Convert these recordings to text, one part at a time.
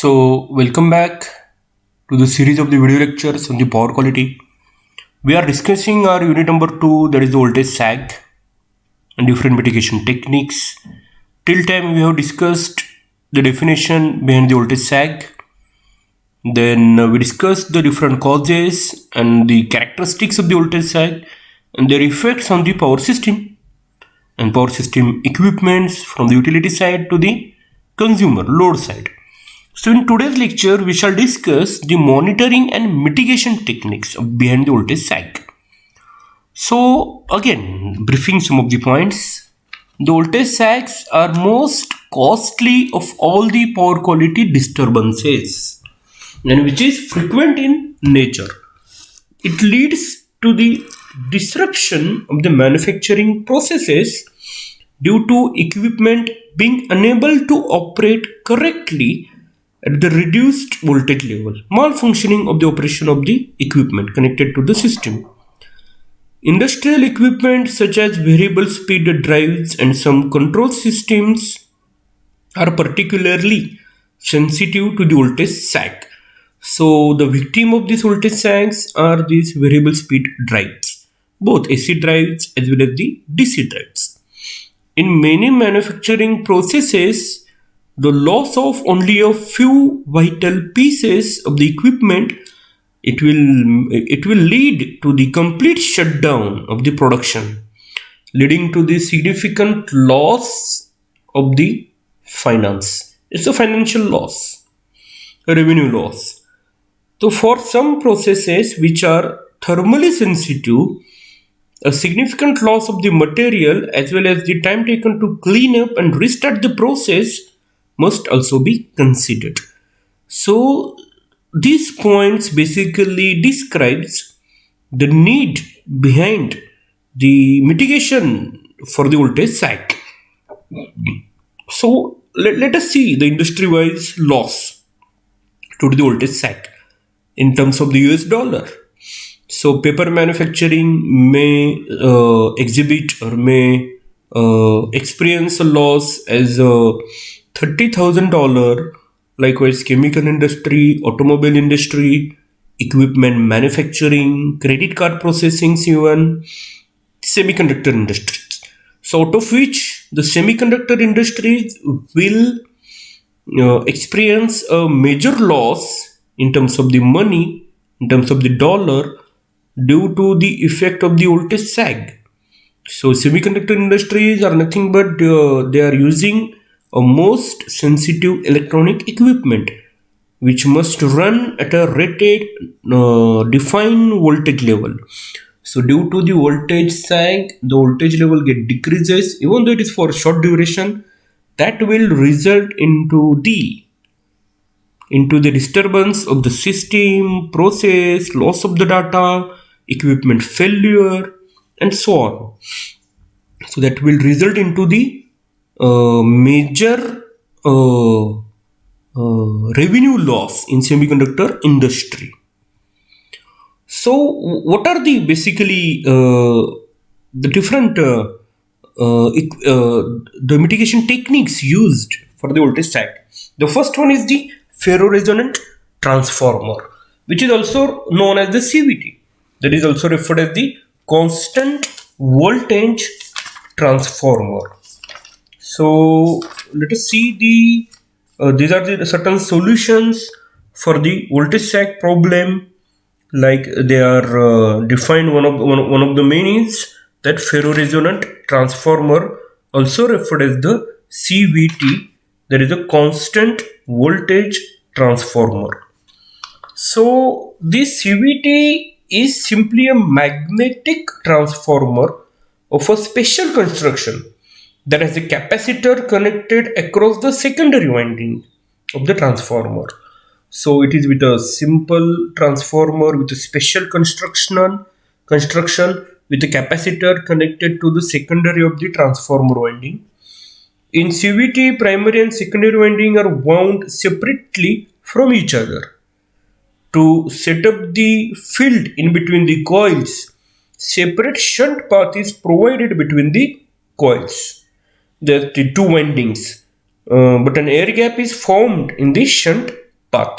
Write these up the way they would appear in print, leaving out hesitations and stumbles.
Welcome back to the series of the video lectures on the power quality. We are discussing our unit number 2, that is the voltage sag and different mitigation techniques. Till time we have discussed the definition behind the voltage sag. Then we discussed the different causes and the characteristics of the voltage sag and their effects on the power system and power system equipments from the utility side to the consumer load side. So in today's lecture, we shall discuss the monitoring and mitigation techniques behind the voltage sag. So again, briefing some of the points. The voltage sags are most costly of all the power quality disturbances and which is frequent in nature. It leads to the disruption of the manufacturing processes due to equipment being unable to operate correctly at the reduced voltage level, malfunctioning of the operation of the equipment connected to the system. Industrial equipment such as variable speed drives and some control systems are particularly sensitive to the voltage sag. So the victim of these voltage sags are these variable speed drives, both AC drives as well as the DC drives. In many manufacturing processes, the loss of only a few vital pieces of the equipment it will lead to the complete shutdown of the production, leading to the significant loss of the finance. It's a financial loss, a revenue loss. So for some processes which are thermally sensitive, a significant loss of the material as well as the time taken to clean up and restart the process must also be considered. So these points basically describes the need behind the mitigation for the voltage sag. So let us see the industry-wise loss to the voltage sag in terms of the US dollar. So paper manufacturing may exhibit or may experience a loss as $30,000. Likewise, chemical industry, automobile industry, equipment manufacturing, credit card processing, even semiconductor industries. So out of which the semiconductor industries will experience a major loss in terms of the money, in terms of the dollar, due to the effect of the voltage sag. So semiconductor industries are nothing but they are using a most sensitive electronic equipment which must run at a rated defined voltage level. So due to the voltage sag, the voltage level decreases, even though it is for short duration. That will result into the disturbance of the system, process, loss of the data, equipment failure, and so on. So that will result into the major revenue loss in semiconductor industry. So what are the basically the different the mitigation techniques used for the voltage sag? The first one is the ferroresonant transformer, which is also known as the CVT. That is also referred as the constant voltage transformer. So let us see these are the certain solutions for the voltage sag problem. Like they are defined. One of the main is that ferroresonant transformer, also referred as the CVT, that is a constant voltage transformer. So this CVT is simply a magnetic transformer of a special construction that has a capacitor connected across the secondary winding of the transformer. So it is with a simple transformer with a special construction with a capacitor connected to the secondary of the transformer winding. In CVT, primary and secondary winding are wound separately from each other. To set up the field in between the coils, separate shunt path is provided between the coils. There are the two windings, but an air gap is formed in the shunt path.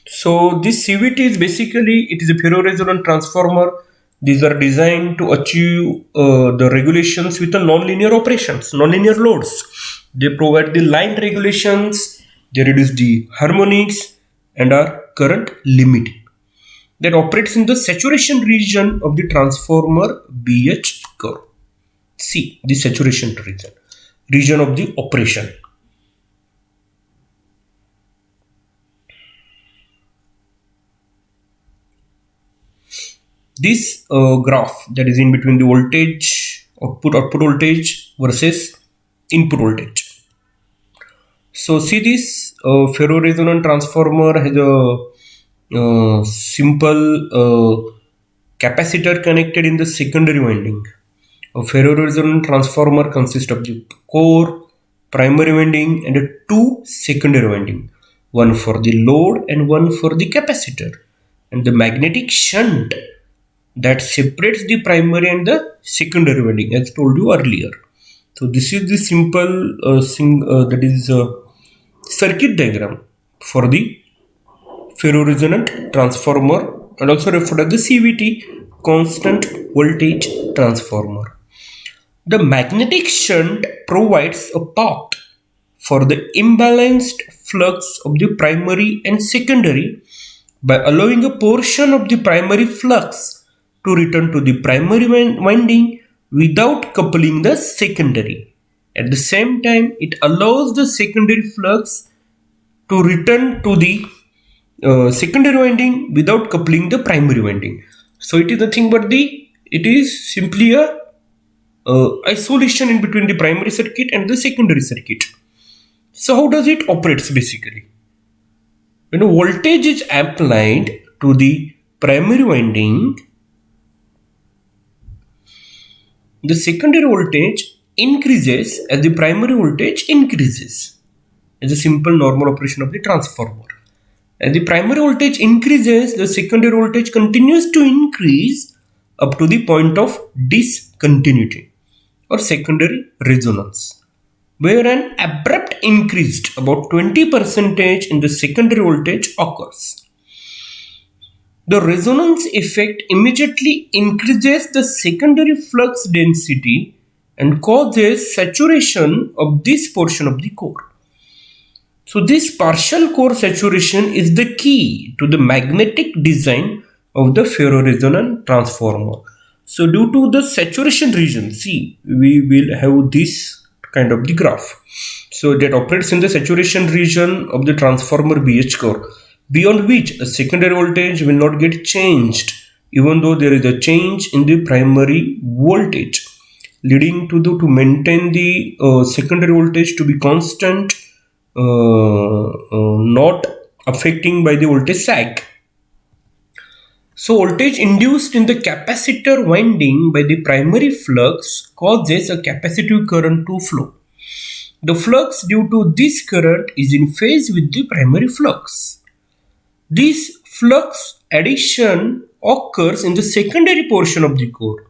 So this CVT is basically, it is a ferroresonant transformer. These are designed to achieve the regulations with a non-linear operations, non-linear loads. They provide the line regulations, they reduce the harmonics and are current limiting. That operates in the saturation region of the transformer BH curve. See the saturation region of the operation. This graph that is in between the voltage, output voltage versus input voltage. So see this ferroresonant transformer has a simple capacitor connected in the secondary winding. A ferroresonant transformer consists of the core, primary winding and two secondary winding, one for the load and one for the capacitor, and the magnetic shunt that separates the primary and the secondary winding, as told you earlier. So this is the simple circuit diagram for the ferroresonant transformer, and also referred as the CVT, constant voltage transformer. The magnetic shunt provides a path for the imbalanced flux of the primary and secondary by allowing a portion of the primary flux to return to the primary winding without coupling the secondary. At the same time, it allows the secondary flux to return to the secondary winding without coupling the primary winding. So it is nothing but it is simply a isolation in between the primary circuit and the secondary circuit. So how does it operates basically? When a voltage is applied to the primary winding, the secondary voltage increases as the primary voltage increases. It's a simple normal operation of the transformer. As the primary voltage increases, the secondary voltage continues to increase up to the point of discontinuity or secondary resonance, where an abrupt increase about 20% in the secondary voltage occurs. The resonance effect immediately increases the secondary flux density and causes saturation of this portion of the core. So this partial core saturation is the key to the magnetic design of the ferroresonant transformer. So due to the saturation region, see, we will have this kind of the graph. So that operates in the saturation region of the transformer BH core, beyond which a secondary voltage will not get changed even though there is a change in the primary voltage, leading to maintain the secondary voltage to be constant, not affecting by the voltage sag. So voltage induced in the capacitor winding by the primary flux causes a capacitive current to flow. The flux due to this current is in phase with the primary flux. This flux addition occurs in the secondary portion of the core.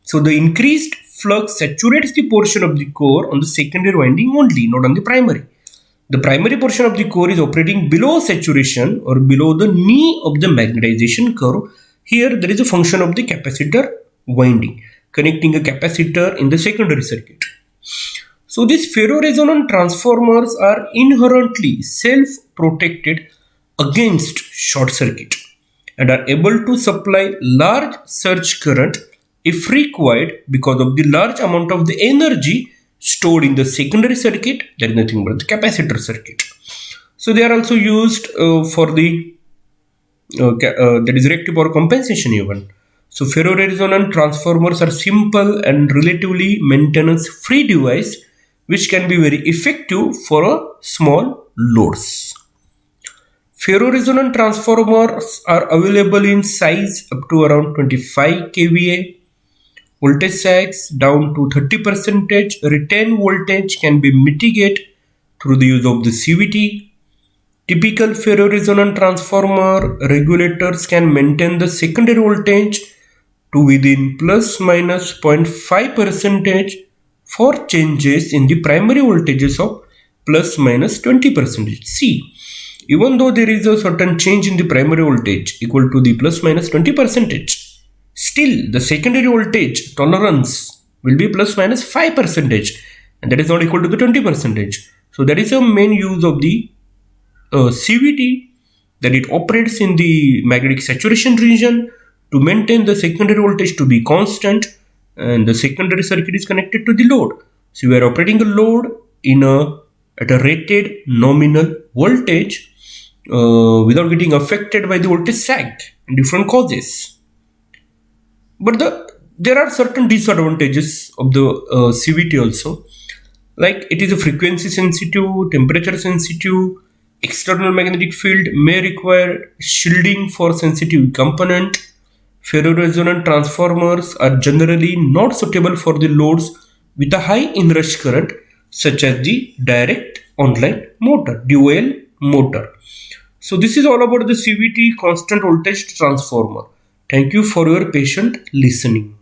So the increased flux saturates the portion of the core on the secondary winding only, not on the primary. The primary portion of the core is operating below saturation or below the knee of the magnetization curve. Here there is a function of the capacitor winding, connecting a capacitor in the secondary circuit. So these ferroresonant transformers are inherently self-protected against short circuit and are able to supply large surge current if required because of the large amount of the energy stored in the secondary circuit. There is nothing but the capacitor circuit. So they are also used for the that is reactive power compensation even. So ferroresonant transformers are simple and relatively maintenance free device which can be very effective for a small loads. Ferroresonant transformers are available in size up to around 25 kVA. Voltage sags down to 30%. Retained voltage can be mitigated through the use of the CVT. Typical ferroresonant transformer regulators can maintain the secondary voltage to within plus minus 0.5% for changes in the primary voltages of plus minus 20%. See, even though there is a certain change in the primary voltage equal to the plus minus 20%, still the secondary voltage tolerance will be plus minus 5%, and that is not equal to the 20%. So that is the main use of the CVT, that it operates in the magnetic saturation region to maintain the secondary voltage to be constant, and the secondary circuit is connected to the load. So we are operating a load at a rated nominal voltage without getting affected by the voltage sag and different causes. But there are certain disadvantages of the CVT also, like it is a frequency sensitive, temperature sensitive, external magnetic field may require shielding for sensitive component. Ferroresonant transformers are generally not suitable for the loads with a high inrush current, such as the direct online motor, DOL motor. So this is all about the CVT constant voltage transformer. Thank you for your patient listening.